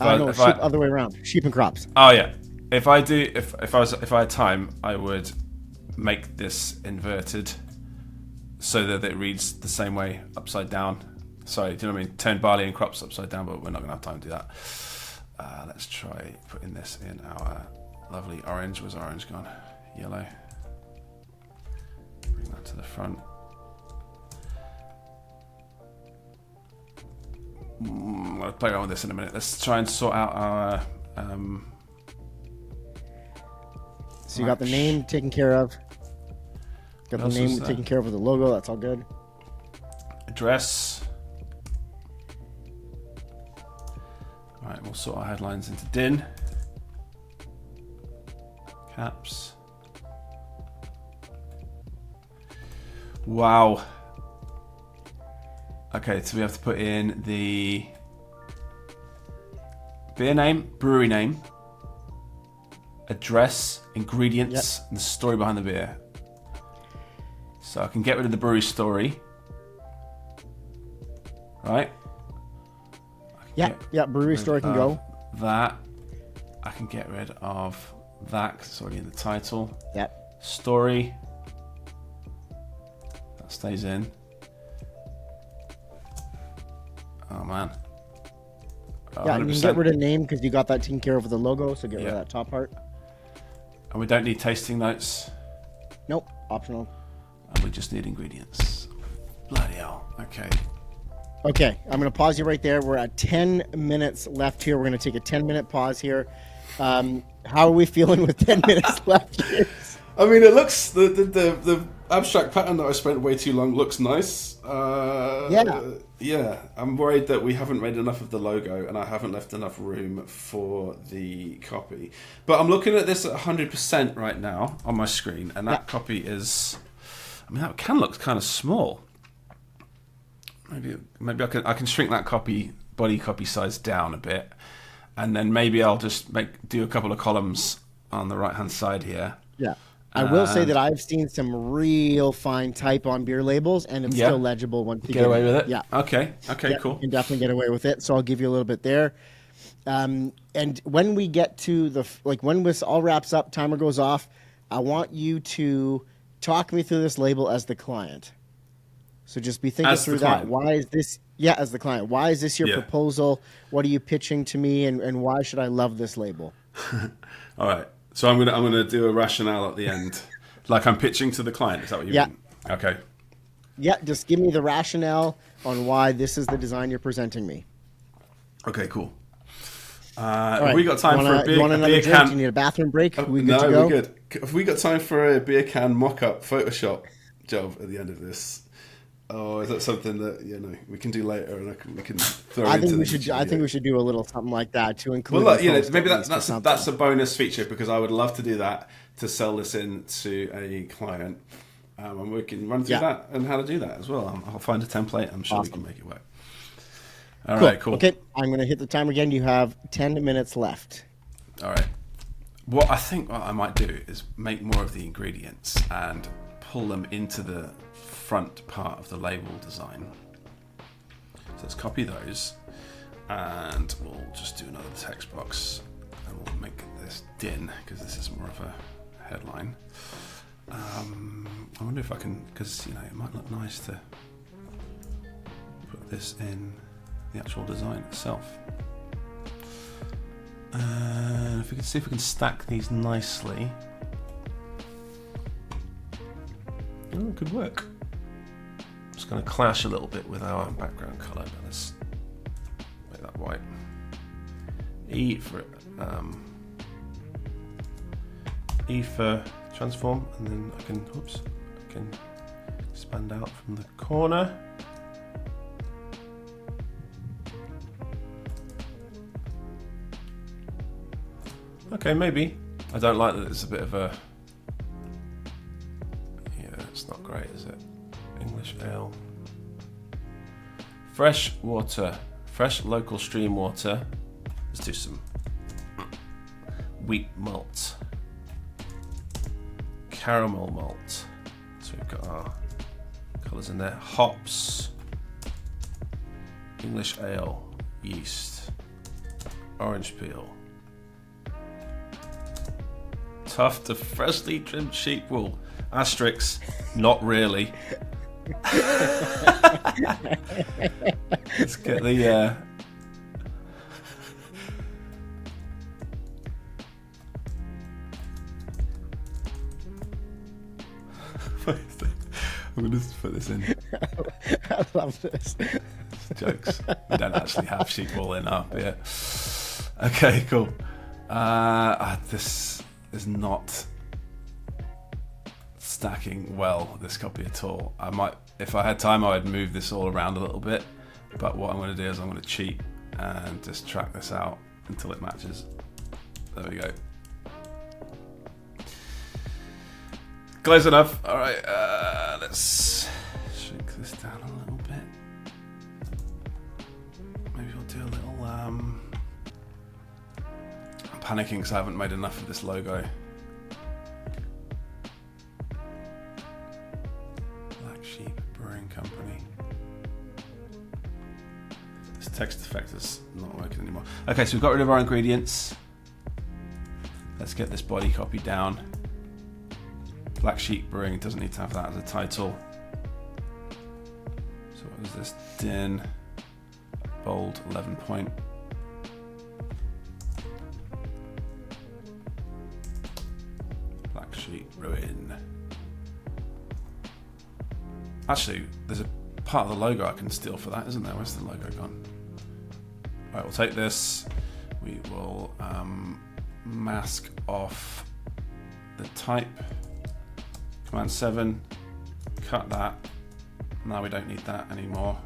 No, sheep, other way around. Sheep and crops. Oh yeah. If I had time, I would make this inverted so that it reads the same way upside down. Sorry, do you know what I mean? Turn barley and crops upside down, but we're not going to have time to do that. Let's try putting this in our lovely orange. Where's orange gone? Yellow. Bring that to the front. I'm going to play around with this in a minute. Let's try and sort out our... So you got the name taken care of. Got the name taken care of with the logo. That's all good. Address. All right, we'll sort our headlines into din. Caps. Wow. Okay, so we have to put in the beer name, brewery name, address, ingredients, and the story behind the beer. So I can get rid of the brewery story. Right? Yeah, brewery story can go. That. I can get rid of that because it's already in the title. Yep. Story. That stays in. Oh, man. Yeah, and you can get rid of name because you got that taken care of with the logo, so get rid of that top part. And we don't need tasting notes. Nope, optional. And we just need ingredients. Bloody hell. Okay. Okay, I'm going to pause you right there. We're at 10 minutes left here. We're going to take a 10-minute pause here. How are we feeling with 10 minutes left here? I mean, it looks... The abstract pattern that I spent way too long looks nice. Yeah, I'm worried that we haven't made enough of the logo and I haven't left enough room for the copy. But I'm looking at this at 100% right now on my screen, and that copy is... I mean, that can look kind of small. Maybe I can shrink that body copy size down a bit, and then maybe I'll just do a couple of columns on the right-hand side here. Yeah. I will say that I've seen some real fine type on beer labels, and it's still legible once you get away with it. Yeah. Okay, cool. You can definitely get away with it. So I'll give you a little bit there. And when we get to when this all wraps up, timer goes off, I want you to talk me through this label as the client. So just be thinking through that. Why is this? Yeah, as the client. Why is this your proposal? What are you pitching to me, and why should I love this label? All right. So I'm gonna do a rationale at the end, like I'm pitching to the client. Is that what you mean? Okay. Yeah, just give me the rationale on why this is the design you're presenting me. Okay, cool. Right. Have we got time for a beer can? Do you need a bathroom break? We're good. Have we got time for a beer can mock-up Photoshop job at the end of this? Oh, is that something that we can do later, and we can throw I into think we should. I think we should do a little something like that to include. Well, look, maybe that's a bonus feature, because I would love to do that to sell this in to a client, and we can run through that and how to do that as well. I'll find a template. I'm sure we can make it work. All right, cool. Okay, I'm going to hit the timer again. You have 10 minutes left. All right. What I might do is make more of the ingredients and pull them into the front part of the label design. So let's copy those, and we'll just do another text box, and we'll make this din, because this is more of a headline. I wonder if I can, because it might look nice to put this in the actual design itself. If we can see if we can stack these nicely. Oh, it could work. It's going to clash a little bit with our background colour, but let's make that white. E for transform, and then I can expand out from the corner. Okay, maybe. I don't like that it's a bit of a... Yeah, it's not great, is it? English ale. Fresh water. Fresh local stream water. Let's do some wheat malt. Caramel malt. So we've got our colours in there. Hops. English ale, yeast, orange peel, tuft of freshly trimmed sheep wool. Asterix, not really. Let's get the I'm going to put this in. I love this. Jokes. We don't actually have sheep wool in our beer. Okay, cool. This is not stacking well, this copy at all. I might, if I had time, I would move this all around a little bit. But what I'm going to do is I'm going to cheat and just track this out until it matches. There we go. Close enough. All right, let's shrink this down a little bit. Maybe we'll do a little. I'm panicking because I haven't made enough of this logo. Black Sheep Brewing Company. This text effect is not working anymore. Okay, so we've got rid of our ingredients. Let's get this body copy down. Black Sheep Brewing doesn't need to have that as a title. So what is this? Din, bold, 11 point. Black Sheep Brewing. Actually, there's a part of the logo I can steal for that, isn't there? Where's the logo gone? Right, we'll take this. We will mask off the type. Command 7, cut that. Now we don't need that anymore.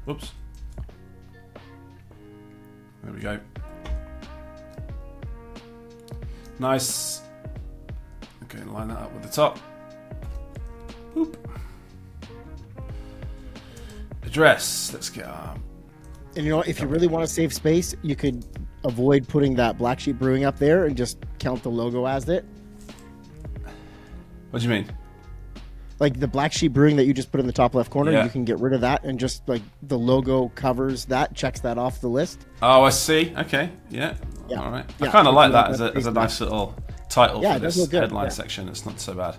Whoops. There we go. Nice. Okay, line that up with the top. Boop. Address. Let's get our... And you know, if you really want to save space, you could avoid putting that Black Sheep Brewing up there and just count the logo as it. What do you mean? Like the Black Sheep Brewing that you just put in the top left corner, Yeah. you can get rid of that and just like the logo covers that, checks that off the list. Oh, I see. Okay. Yeah. Yeah. All right. Yeah, I kind of like that that's as a nice little title Yeah, for it does this look good. headline Yeah. section. It's not so bad.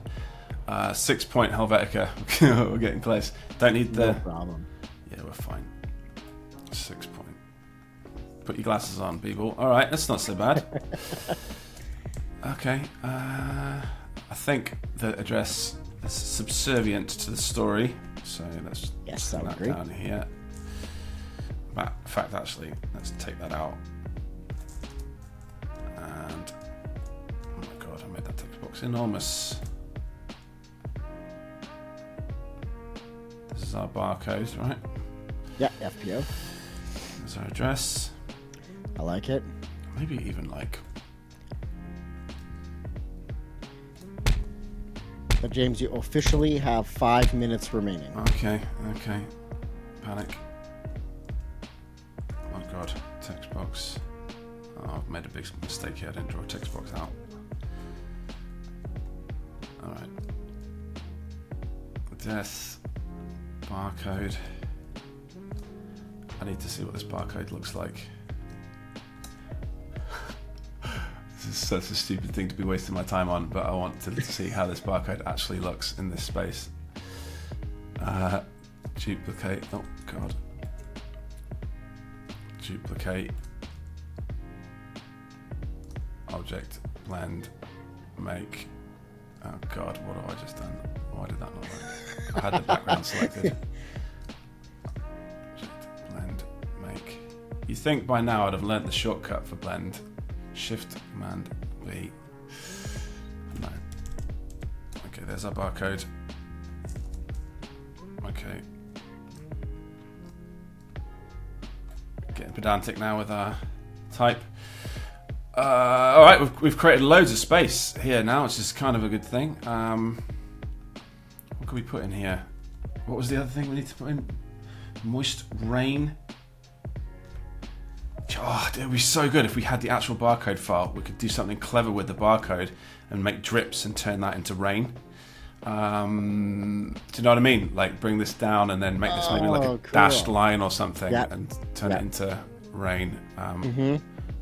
6 point Helvetica. We're getting close. Don't need the... No problem. Yeah, we're fine. 6 point. Put your glasses on, people. All right, that's not so bad. Okay. I think the address is subservient to the story, so let's Yes, I put would that agree. down here. In fact, actually, let's take that out. And oh my god, I made that text box enormous. This is our barcode, right? Yeah, FPO. There's our address. I like it. Maybe even like... But James, you officially have 5 minutes remaining. Okay. Panic. Oh god, text box. Oh, I've made a big mistake here. I didn't draw a text box out. Alright. Death. Barcode. I need to see what this barcode looks like. This is such a stupid thing to be wasting my time on, but I want to see how this barcode actually looks in this space. Duplicate. Oh god. Duplicate. Object. Blend. Make. Oh god, what have I just done? Why did that not work? I had the background selected. Object. Blend. Make. You think by now I'd have learnt the shortcut for blend. Shift Command V. No. Okay, there's our barcode. Okay. Getting pedantic now with our type. All right, we've created loads of space here now, which is kind of a good thing. What can we put in here? What was the other thing we need to put in? Moist rain. Oh, it would be so good if we had the actual barcode file. We could do something clever with the barcode and make drips and turn that into rain. Do you know what I mean? Like bring this down and then make this maybe like a cool. dashed line or something, Yep. and turn it into rain.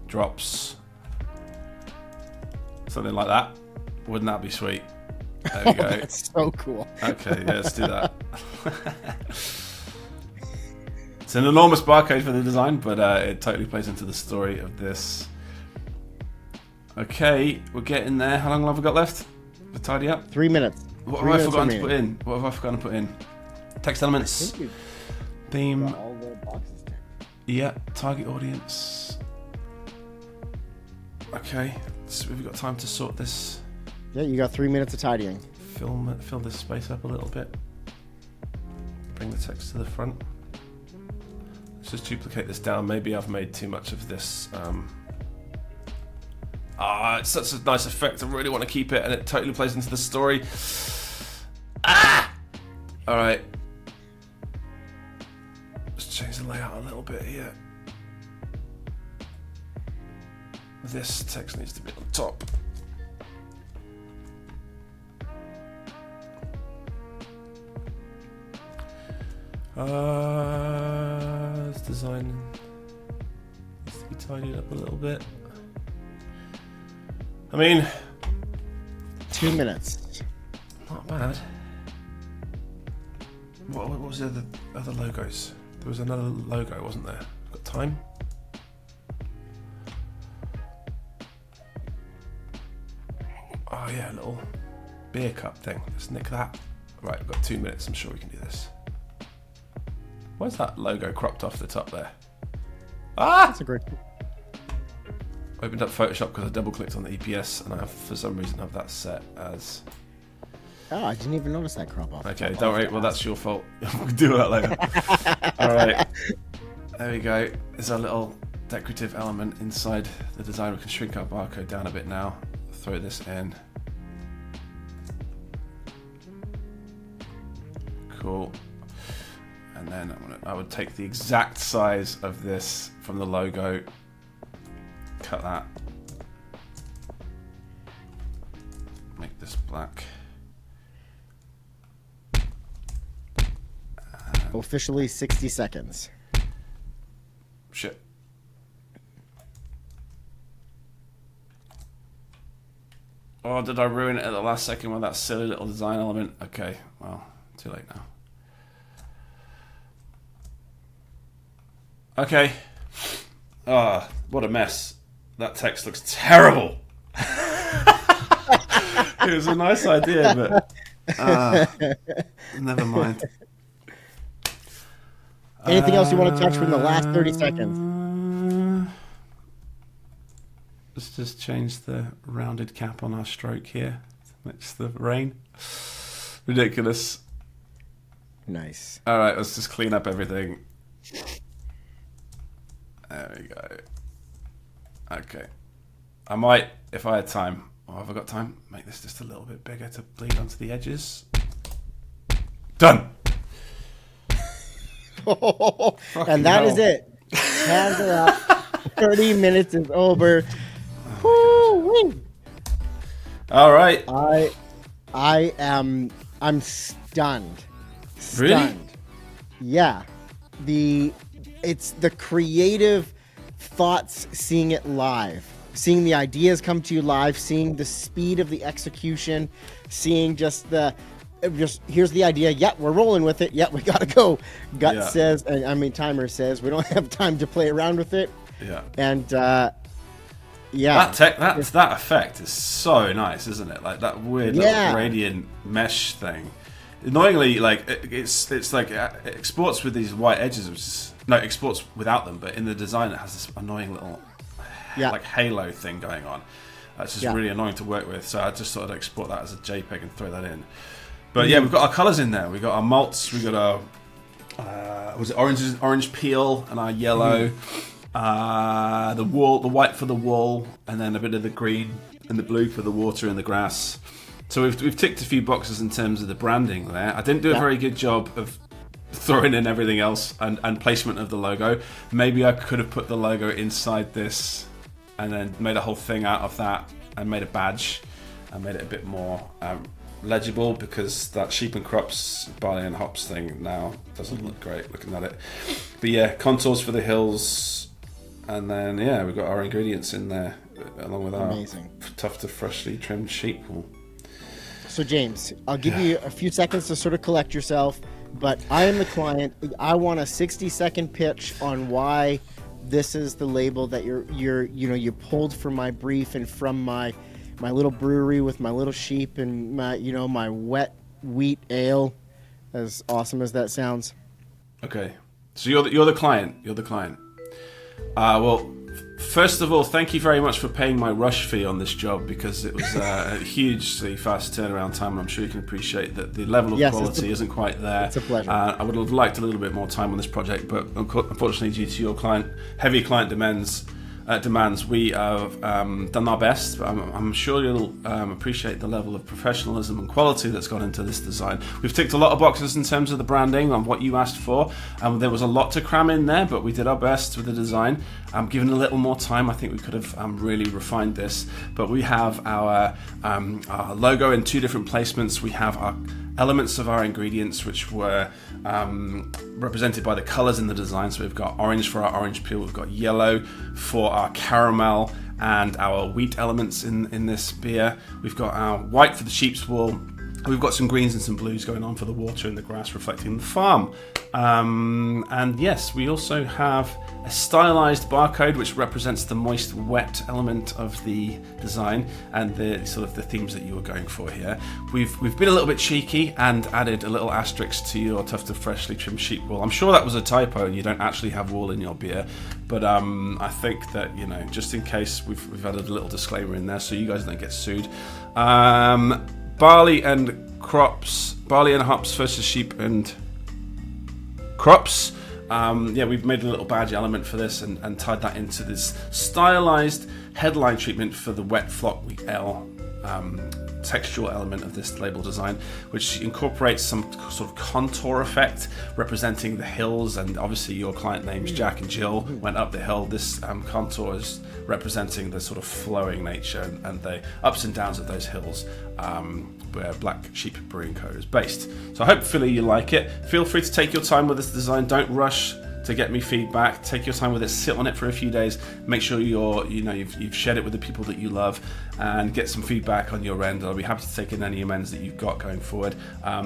Drops. Something like that. Wouldn't that be sweet? There we go. That's so cool. Okay, yeah, let's do that. It's an enormous barcode for the design, but it totally plays into the story of this. Okay, we're getting there. How long have we got left to tidy up? 3 minutes. What have I forgotten to put in? What have I forgotten to put in? Text elements. Theme. All the boxes checked. Yeah, target audience. Okay, so we've got time to sort this. Yeah, you got 3 minutes of tidying. Fill this space up a little bit. Bring the text to the front. Let's just duplicate this down. Maybe I've made too much of this. It's such a nice effect. I really want to keep it, and it totally plays into the story. All right. Let's change the layout a little bit here. This text needs to be on top. This design needs to be tidied up a little bit. I mean, 2 minutes. not bad. What was the other logos? There was another logo, wasn't there? Got time? Oh yeah, a little beer cup thing. Let's nick that. Right, we've got 2 minutes. I'm sure we can do this. Why's that logo cropped off the top there? That's a great. Opened up Photoshop because I double clicked on the EPS and I have, for some reason, have that set as. Oh, I didn't even notice that crop off. Okay, don't worry. Well, that's your fault. We'll do that later. All right. There we go. There's a little decorative element inside the design. We can shrink our barcode down a bit now. Throw this in. Cool. And then I would take the exact size of this from the logo. Cut that. Make this black. Officially 60 seconds. Shit. Oh, did I ruin it at the last second with that silly little design element? Okay, well, too late now. Okay. Ah, what a mess. That text looks terrible. It was a nice idea, but never mind. Anything else you want to touch from the last 30 seconds? Let's just change the rounded cap on our stroke here to match the rain. Ridiculous. Nice. All right, let's just clean up everything. There we go. Okay. I might, if I had time, or have I got time, make this just a little bit bigger to bleed onto the edges. Done! And that is it. Hands are up. 30 minutes is over. Woo-wee. All right. I'm stunned. Really? Yeah. It's the creative thoughts, seeing it live, seeing the ideas come to you live, seeing the speed of the execution, seeing just here's the idea. Yep, we're rolling with it. Yep, we gotta go. Gut says, and I mean timer says, we don't have time to play around with it. Yeah. And yeah, that effect is so nice, isn't it? Like that weird little gradient mesh thing. Annoyingly, like it's like it exports with these white edges, which is no, it exports without them, but in the design it has this annoying little like halo thing going on. That's just really annoying to work with. So I just thought I'd export that as a JPEG and throw that in. But yeah, we've got our colours in there. We've got our malts. We've got our was it orange peel and our yellow. The white for the wool, and then a bit of the green and the blue for the water and the grass. So we've ticked a few boxes in terms of the branding there. I didn't do a very good job of throwing in everything else and placement of the logo. Maybe I could have put the logo inside this and then made a whole thing out of that and made a badge and made it a bit more legible because that sheep and crops, barley and hops thing now doesn't look great looking at it. But yeah, contours for the hills, and then yeah, we've got our ingredients in there along with our tough to freshly trimmed sheep wool. So James, I'll give you a few seconds to sort of collect yourself, but I am the client. I want a 60-second pitch on why this is the label that you pulled from my brief and from my little brewery with my little sheep and my wet wheat ale, as awesome as that sounds. Okay, so you're the client. You're the client. Well, first of all, thank you very much for paying my rush fee on this job, because it was a hugely fast turnaround time, and I'm sure you can appreciate that the level of quality isn't quite there. It's a pleasure. I would have liked a little bit more time on this project, but unfortunately, due to your heavy client demands, we have done our best. But I'm sure you'll appreciate the level of professionalism and quality that's gone into this design. We've ticked a lot of boxes in terms of the branding on what you asked for. There was a lot to cram in there, but we did our best with the design. Given a little more time, I think we could have really refined this. But we have our logo in 2 different placements. We have our elements of our ingredients, which were represented by the colors in the design. So we've got orange for our orange peel, we've got yellow for our caramel and our wheat elements in this beer. We've got our white for the sheep's wool. And we've got some greens and some blues going on for the water and the grass, reflecting the farm. And yes, we also have a stylized barcode, which represents the moist, wet element of the design and the sort of the themes that you were going for here. We've been a little bit cheeky and added a little asterisk to your tough to freshly trimmed sheep wool. I'm sure that was a typo, and you don't actually have wool in your beer, but I think that just in case, we've added a little disclaimer in there so you guys don't get sued. Barley and hops versus sheep and crops. We've made a little badge element for this and tied that into this stylized headline treatment for the wet flock wheat ale textual element of this label design, which incorporates some sort of contour effect representing the hills, and obviously your client names Jack and Jill went up the hill. This contour is representing the sort of flowing nature and the ups and downs of those hills, where Black Sheep Brewing Co. is based. So hopefully you like it. Feel free to take your time with this design. Don't rush to get me feedback. Take your time with it. Sit on it for a few days. Make sure you've shared it with the people that you love, and get some feedback on your end. I'll be happy to take in any amends that you've got going forward.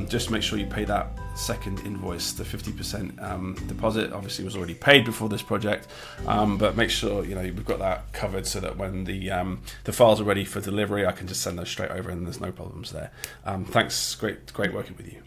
Just make sure you pay that second invoice. The 50% deposit obviously was already paid before this project, but make sure we've got that covered so that when the files are ready for delivery, I can just send those straight over and there's no problems there. Thanks. Great working with you.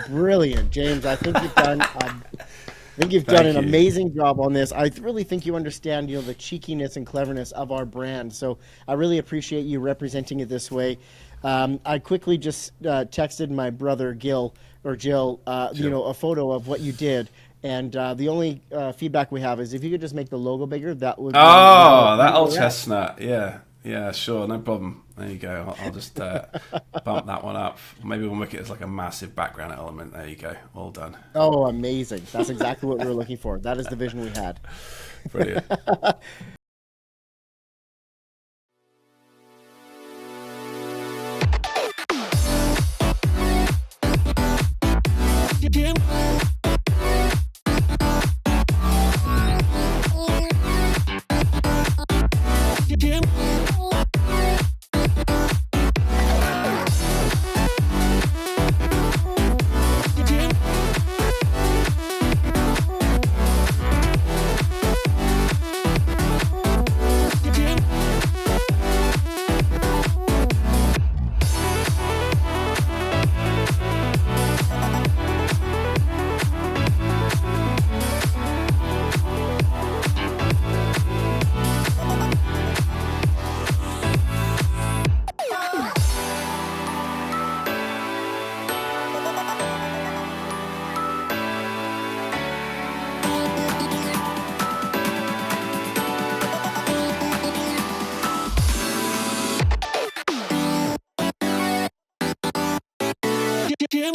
Brilliant, James. I think you've done an amazing job on this. I really think you understand, the cheekiness and cleverness of our brand. So I really appreciate you representing it this way. I quickly just texted my brother Jill, a photo of what you did. And the only feedback we have is if you could just make the logo bigger, that would. Oh, that old chestnut. Yeah, sure, no problem. There you go. I'll just bump that one up. Maybe we'll make it as like a massive background element. There you go. All done. Oh, amazing. That's exactly what we were looking for. That is the vision we had. Brilliant. Jim.